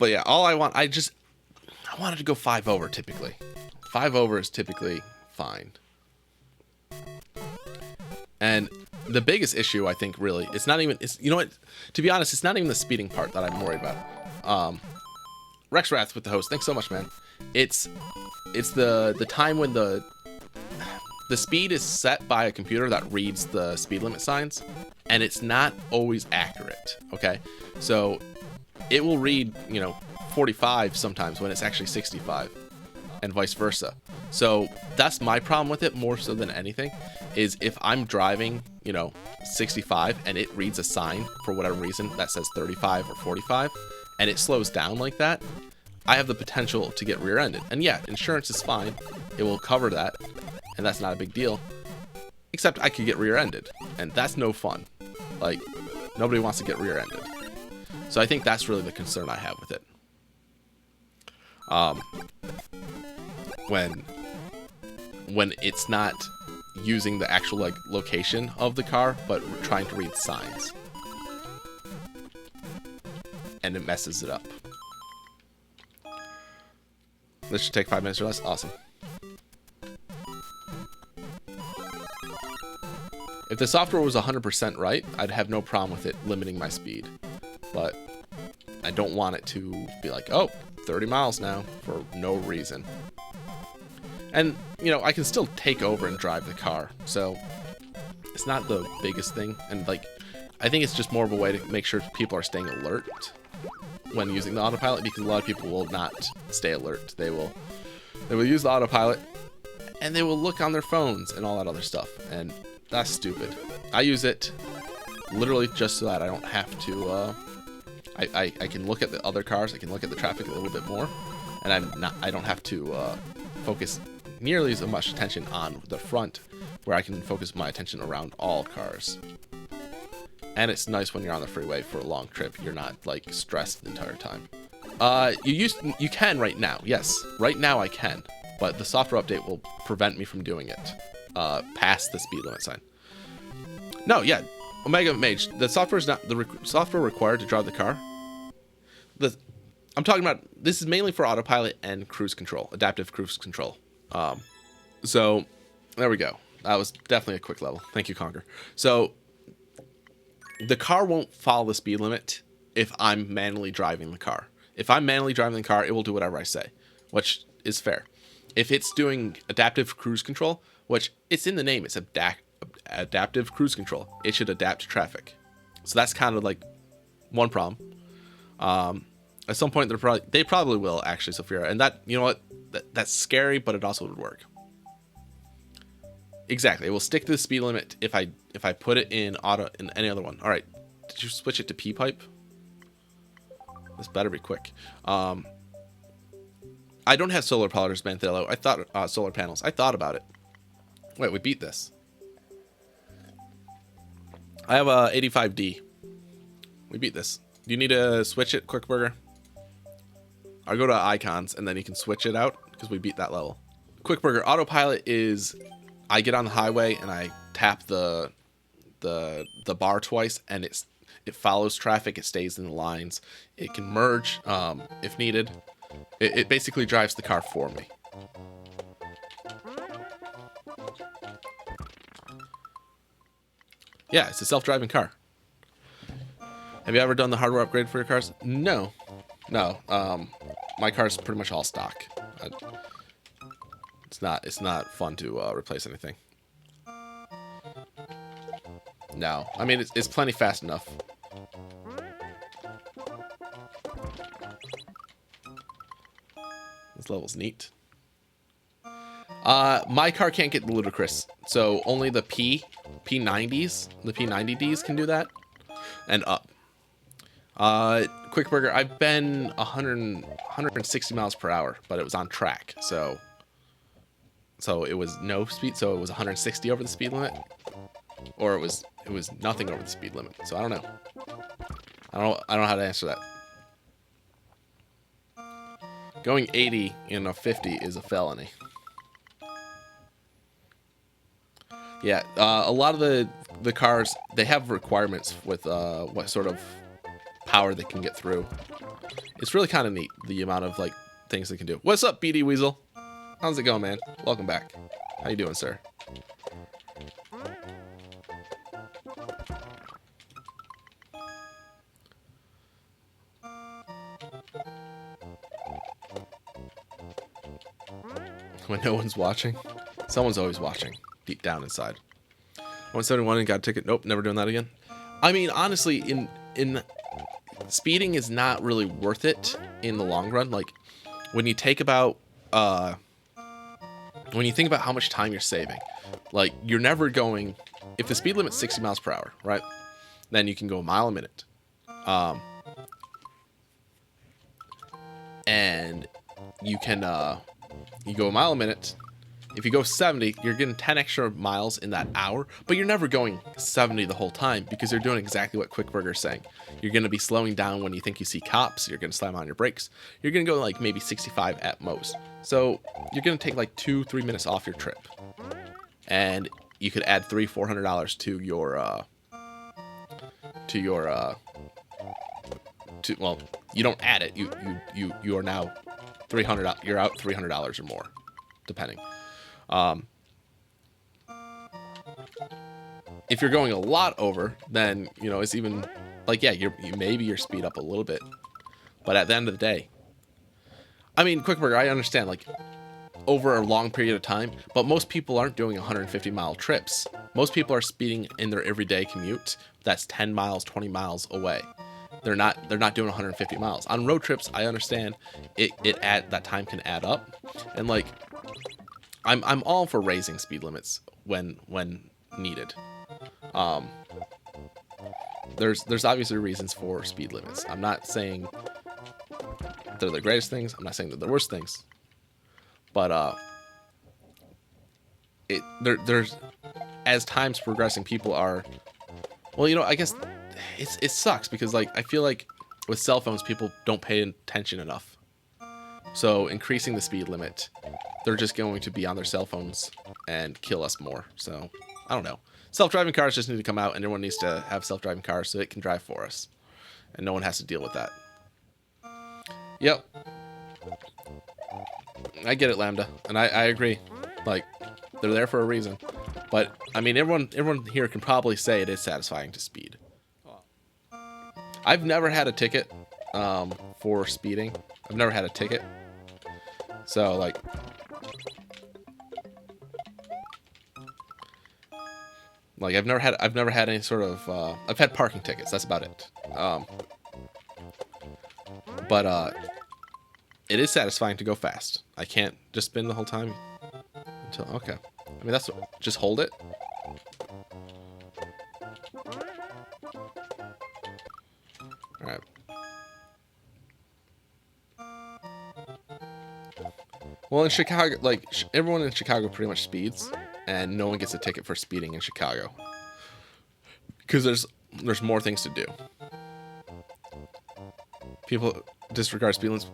But yeah, all I wanted to go 5 over typically. 5 over is typically fine. And the biggest issue, I think, really, it's not even, you know what, to be honest, it's not even the speeding part that I'm worried about. Rex Wrath with the host, thanks so much, man. It's the time when the speed is set by a computer that reads the speed limit signs, and it's not always accurate, okay? So it will read, 45 sometimes when it's actually 65, and vice versa. So that's my problem with it, more so than anything, is if I'm driving, 65 and it reads a sign for whatever reason that says 35 or 45, and it slows down like that, I have the potential to get rear-ended. And yeah, insurance is fine. It will cover that, and that's not a big deal. Except I could get rear-ended, and that's no fun. Like, nobody wants to get rear-ended. So I think that's really the concern I have with it. When it's not using the actual location of the car, but trying to read signs, and it messes it up. This should take 5 minutes or less. Awesome. If the software was 100% right, I'd have no problem with it limiting my speed. But I don't want it to be like, oh, 30 miles now for no reason. And, I can still take over and drive the car. So it's not the biggest thing. And, I think it's just more of a way to make sure people are staying alert when using the autopilot, because a lot of people will not stay alert. They will use the autopilot and they will look on their phones and all that other stuff, and that's stupid. I use it literally just so that I don't have to I can look at the other cars, I can look at the traffic a little bit more, and I don't have to focus nearly as much attention on the front, where I can focus my attention around all cars. And it's nice when you're on the freeway for a long trip. You're not stressed the entire time. You can right now. Yes, right now I can, but the software update will prevent me from doing it past the speed limit sign. No, yeah, Omega Mage. The software is not the software required to drive the car. I'm talking about, this is mainly for autopilot and cruise control, adaptive cruise control. So there we go. That was definitely a quick level. Thank you, Conker. So the car won't follow the speed limit if I'm manually driving the car. If I'm manually driving the car, it will do whatever I say, which is fair. If it's doing adaptive cruise control, which it's in the name, it's adaptive cruise control, it should adapt to traffic. So that's kind of one problem. At some point, they probably will actually, Sophia, and that, you know what, that's scary, but it also would work. Exactly, it will stick to the speed limit if I put it in any other one. All right, did you switch it to P pipe? This better be quick. I don't have solar powders, Manthillo. I thought solar panels. I thought about it. Wait, we beat this. I have a 85D. We beat this. Do you need to switch it, Quick Burger? I'll go to icons and then you can switch it out because we beat that level. Quick Burger autopilot is, I get on the highway and I tap the bar twice, and it follows traffic. It stays in the lines. It can merge if needed. It basically drives the car for me. Yeah, it's a self-driving car. Have you ever done the hardware upgrade for your cars? No. My car's pretty much all stock. It's not fun to replace anything. No, I mean it's plenty fast enough. This level's neat. My car can't get ludicrous, so only the P90s, the P90Ds can do that, and up. Quick Burger, I've been 160 miles per hour, but it was on track, so it was no speed, so it was 160 over the speed limit, or it was nothing over the speed limit. So I don't know. I don't know how to answer that. Going 80 in a 50 is a felony. Yeah, a lot of the cars, they have requirements with what sort of power they can get through. It's really kind of neat, the amount of like things they can do. What's up, BD Weasel? How's it going, man? Welcome back. How you doing, sir? When no one's watching? Someone's always watching, deep down inside. 171 and got a ticket. Nope, never doing that again. I mean, honestly, in speeding is not really worth it in the long run. Like, when you think about how much time you're saving, like, you're never going, if the speed limit's 60 miles per hour, right? Then you can go a mile a minute. And you can, you go a mile a minute. If you go 70, you're getting 10 extra miles in that hour, but you're never going 70 the whole time because you're doing exactly what Quickburger's saying. You're going to be slowing down when you think you see cops. You're going to slam on your brakes. You're going to go like maybe 65 at most. So you're going to take like 2-3 minutes off your trip. And you could add $300-$400 well, you don't add it. You are now $300. You're out $300 or more, depending. If you're going a lot over, then, you know, it's even like, yeah, maybe your speed up a little bit, but at the end of the day, I mean, Quickburger, I understand, like, over a long period of time, but most people aren't doing 150-mile trips. Most people are speeding in their everyday commute. That's 10 miles, 20 miles away. They're not doing 150 miles. On road trips, I understand that time can add up, and like, I'm all for raising speed limits when needed. There's obviously reasons for speed limits. I'm not saying they're the greatest things. I'm not saying they're the worst things. But there's as time's progressing, people are, well, you know, I guess it sucks because, like, I feel like with cell phones, people don't pay attention enough. So increasing the speed limit, they're just going to be on their cell phones and kill us more. So I don't know. Self-driving cars just need to come out, and everyone needs to have self-driving cars so it can drive for us, and no one has to deal with that. Yep. I get it, Lambda, and I agree. Like, they're there for a reason. But I mean, everyone here can probably say it is satisfying to speed. I've never had a ticket for speeding. I've never had a ticket. So, like, I've never had any sort of I've had parking tickets. That's about it. But it is satisfying to go fast. I can't just spin the whole time until, okay. I mean, that's what, just hold it. All right. Well, in Chicago, like, everyone in Chicago pretty much speeds, and no one gets a ticket for speeding in Chicago because there's more things to do. People disregard speed limits.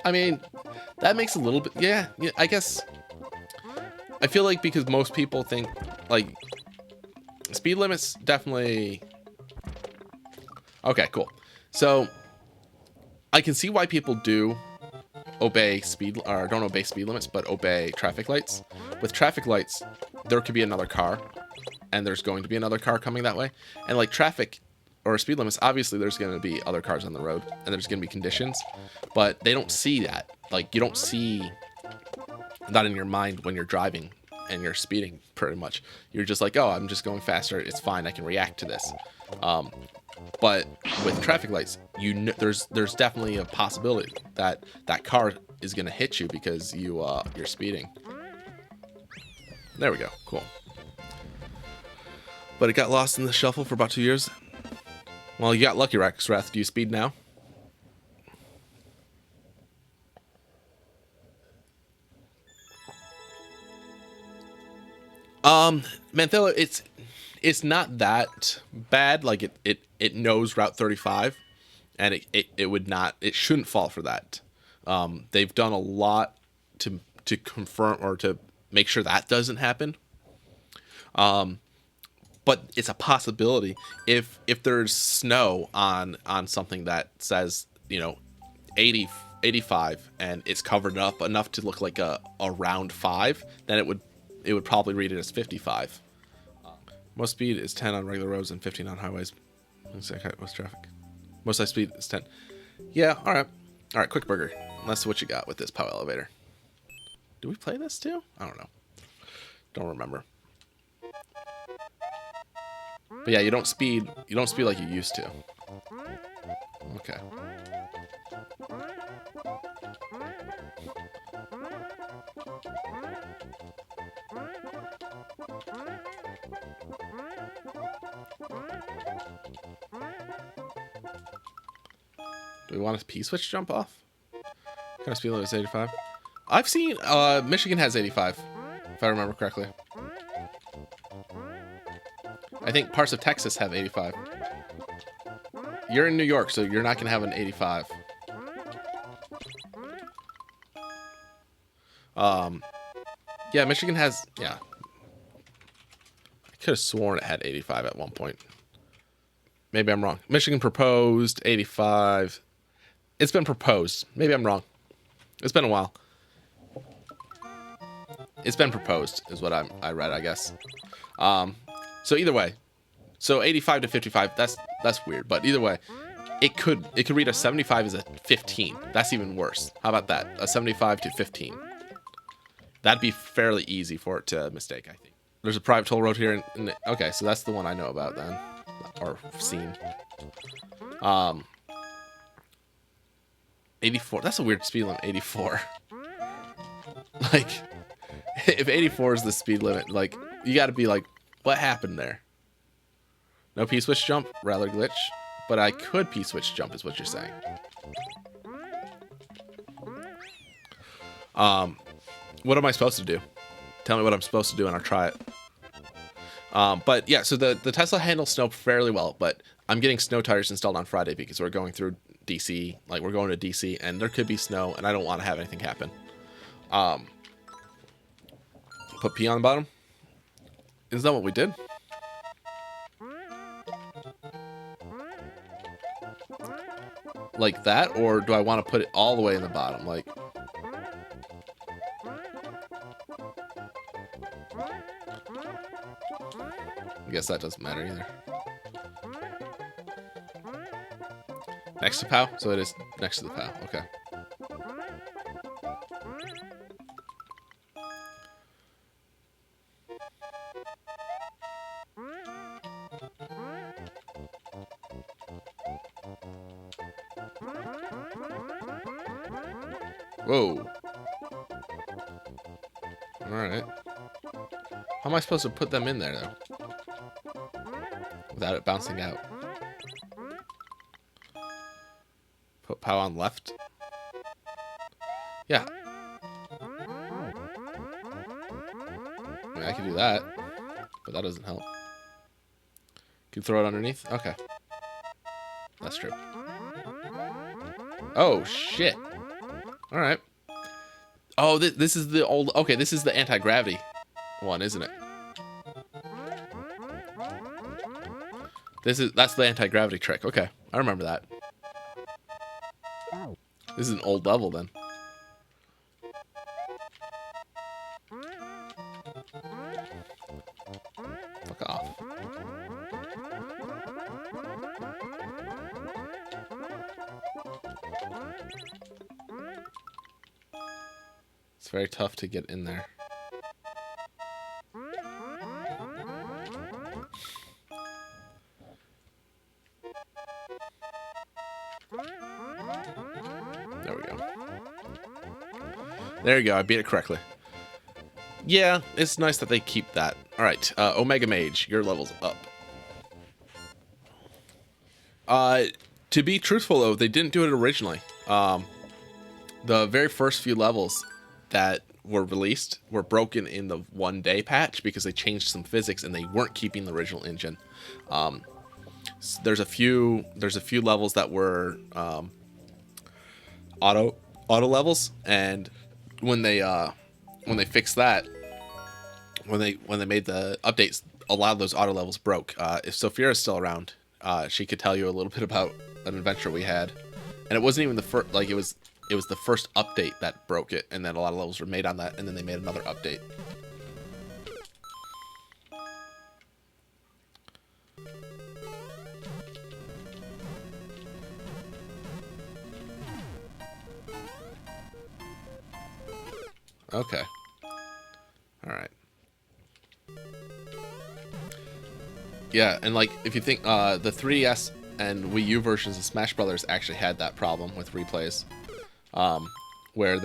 I mean, that makes a little bit, yeah, I guess. I feel like because most people think, like, speed limits definitely. Okay, cool. So I can see why people do obey don't obey speed limits, but obey traffic lights. With traffic lights, there could be another car, and there's going to be another car coming that way. And like traffic or speed limits, obviously there's going to be other cars on the road, and there's going to be conditions, but they don't see that. Like, you don't see that in your mind when you're driving and you're speeding. Pretty much, you're just like, oh, I'm just going faster. It's fine. I can react to this. But with traffic lights, there's definitely a possibility that that car is going to hit you because you're speeding. There we go. Cool. But it got lost in the shuffle for about 2 years. Well, you got lucky, Rexrath. Do you speed now? Manthilla, it's not that bad. Like, it knows Route 35, and it shouldn't fall for that. They've done a lot to confirm or to make sure that doesn't happen. But it's a possibility if there's snow on something that says, you know, 80, 85 and it's covered up enough to look like a round 5, then it would probably read it as 55. Most speed is 10 on regular roads and 15 on highways. Most traffic. Most high speed is 10. Yeah, all right. All right, quick burger. Let's see what you got with this POW elevator. Do we play this too? I don't know. Don't remember. But yeah, you don't speed like you used to. Okay. Do we want a P-switch jump off? What kind of speed limit is 85? I've seen Michigan has 85, if I remember correctly. I think parts of Texas have 85. You're in New York, so you're not going to have an 85. Yeah, Michigan has, yeah. I could have sworn it had 85 at one point. Maybe I'm wrong. Michigan proposed 85. It's been proposed. Maybe I'm wrong. It's been a while. It's been proposed is what I read, I guess. So either way, so 85 to 55, that's weird. But either way, it could read a 75 as a 15. That's even worse. How about that? A 75 to 15. That'd be fairly easy for it to mistake, I think. There's a private toll road here. Okay, so that's the one I know about then, or seen. 84. That's a weird speed limit. 84. Like, if 84 is the speed limit, like, you got to be like, what happened there? No P-switch jump, rather glitch. But I could P-switch jump, is what you're saying. What am I supposed to do? Tell me what I'm supposed to do, and I'll try it. But yeah, so the Tesla handles snow fairly well, but I'm getting snow tires installed on Friday because we're going through DC. Like, we're going to DC, and there could be snow, and I don't want to have anything happen. Put P on the bottom. Isn't that what we did? Like that, or do I want to put it all the way in the bottom? Like, I guess that doesn't matter either. Next to POW? So it is next to the POW. Okay. Whoa. Alright. How am I supposed to put them in there, though? Without it bouncing out. Put POW on left. Yeah. I mean, I can do that. But that doesn't help. Can you throw it underneath? Okay. That's true. Oh, shit. Alright. Oh, this is the old... Okay, this is the anti-gravity one, isn't it? That's the anti-gravity trick. Okay, I remember that. This is an old level, then. Fuck off. It's very tough to get in there. There we go. There you go. I beat it correctly. Yeah, it's nice that they keep that. All right, Omega Mage, your level's up. To be truthful, though, they didn't do it originally. The very first few levels that were released were broken in the 1-day patch because they changed some physics and they weren't keeping the original engine. There's a few levels that were auto levels, and when they fixed that, when they made the updates, a lot of those auto levels broke. If Sophia's still around, she could tell you a little bit about an adventure we had And it wasn't even the first, like, it was the first update that broke it, and then a lot of levels were made on that, and then they made another update. Okay. Alright. Yeah, and like, if you think, the 3DS and Wii U versions of Smash Brothers actually had that problem with replays, where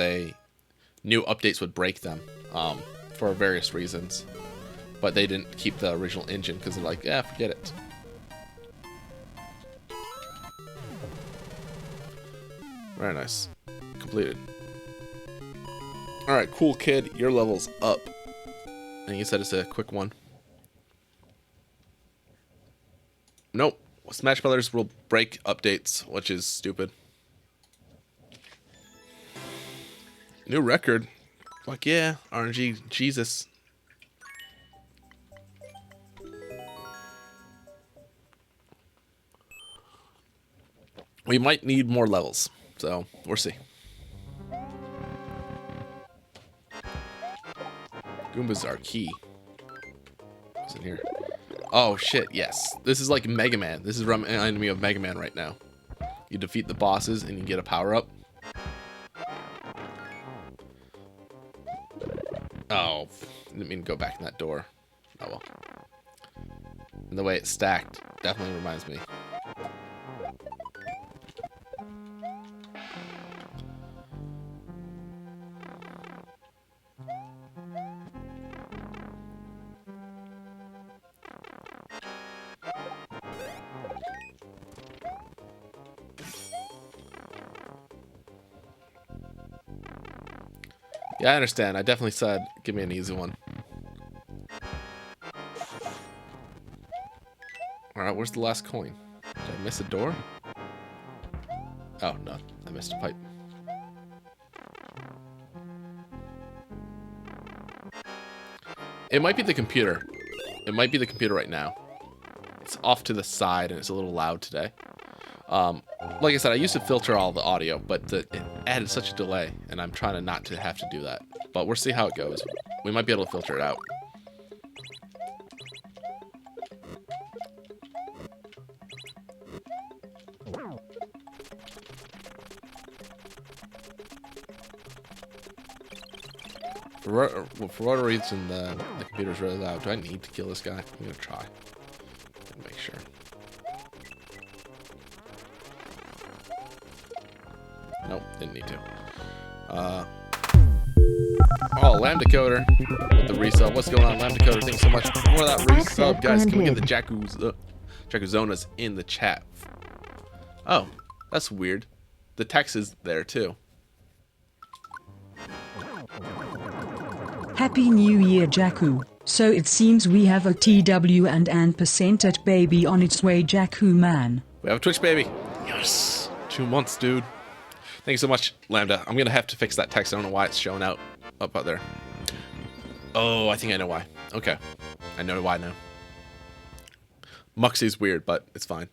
new updates would break them, for various reasons, but they didn't keep the original engine because they're like, yeah, forget it. Very nice. Completed. Alright, cool kid, your level's up. And you said it's a quick one. Nope. Smash Brothers will break updates, which is stupid. New record. Fuck yeah. RNG. Jesus. We might need more levels, so we'll see. Goombas are key. What's in here? Oh shit, yes. This is like Mega Man. This is reminding me of Mega Man right now. You defeat the bosses and you get a power-up. Oh, didn't mean to go back in that door. Oh well. And the way it's stacked definitely reminds me. Yeah, I understand. I definitely said, give me an easy one. Alright, where's the last coin? Did I miss a door? Oh, no. I missed a pipe. It might be the computer. It might be the computer right now. It's off to the side and it's a little loud today. Like I said, I used to filter all the audio, but it added such a delay, and I'm trying not to have to do that. But we'll see how it goes. We might be able to filter it out. For whatever reason, the computer's really loud. Do I need to kill this guy? I'm gonna try. Make sure. Nope, didn't need to. Oh, Lamb Decoder with the resub. What's going on, Lamb Decoder? Thanks so much for that resub, guys. Can we get the Jakuzonas in the chat? Oh, that's weird. The text is there too. Happy New Year, Jaku. So it seems we have a TW and an percentage baby on its way, Jaku man. We have a Twitch baby. Yes. 2 months, dude. Thanks so much, Lambda. I'm going to have to fix that text. I don't know why it's showing up there. Oh, I think I know why. Okay. I know why now. Muxie's weird, but it's fine.